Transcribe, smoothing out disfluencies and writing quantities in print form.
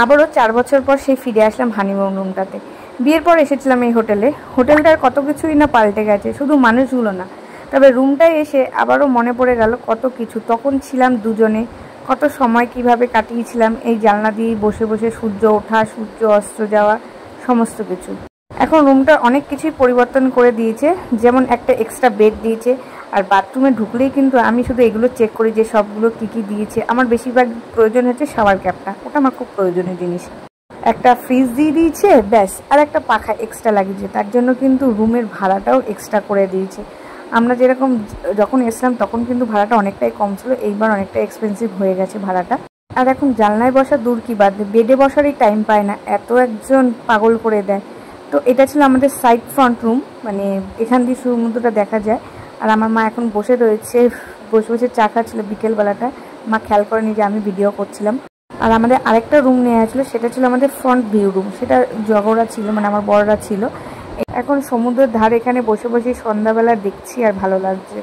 আবারও 4 বছর পর সেই ফিরে আসলাম হানিমুন রুমটাতে। বিয়ের পর এসেছিলাম এই হোটেলে। হোটেলটার কত কিছুই না পাল্টে গেছে, শুধু মানুষগুলো না। তবে রুমটায় এসে আবারও মনে পড়ে গেল কত কিছু। তখন ছিলাম দুজনে, কত সময় কিভাবে কাটিয়েছিলাম এই জানলা দিয়ে বসে বসে, সূর্য ওঠা, সূর্য অস্ত যাওয়া, সমস্ত কিছু। এখন রুমটা অনেক কিছুই পরিবর্তন করে দিয়েছে, যেমন একটা এক্সট্রা বেড দিয়েছে। আর বাথরুমে ঢুকলেই কিন্তু আমি শুধু এগুলো চেক করি যে সবগুলো কী কী দিয়েছে। আমার বেশিরভাগ প্রয়োজন হচ্ছে শাওয়ার ক্যাপটা, ওটা আমার খুব প্রয়োজনীয় জিনিস। একটা ফ্রিজ দিয়ে দিয়েছে ব্যাস, আর একটা পাখা এক্সট্রা লাগিয়েছে। তার জন্য কিন্তু রুমের ভাড়াটাও এক্সট্রা করে দিয়েছে। আমরা যেরকম যখন এসলাম তখন কিন্তু ভাড়াটা অনেকটাই কম ছিল, এইবার অনেকটা এক্সপেন্সিভ হয়ে গেছে ভাড়াটা। আর এখন জানলায় বসা দূর কি বাদ, বেডে বসারই টাইম পায় না, এত একজন পাগল করে দেয়। তো এটা ছিল আমাদের সাইড ফ্রন্ট রুম, মানে এখান দিয়ে সমুদ্রটা দেখা যায়। আর আমার মা এখন বসে রয়েছে, বসে বসে চা খাচ্ছিল বিকেলবেলাটা। মা খেয়াল করেনি যে আমি ভিডিও করছিলাম। আর আমাদের আরেকটা রুম নেওয়া ছিল, সেটা ছিল আমাদের ফ্রন্ট ভিউ রুম। সেটা জগরা ছিল, মানে আমার বড়রা ছিল। এখন সমুদ্রের ধারে এখানে বসে বসে সন্ধ্যাবেলা দেখছি আর ভালো লাগছে।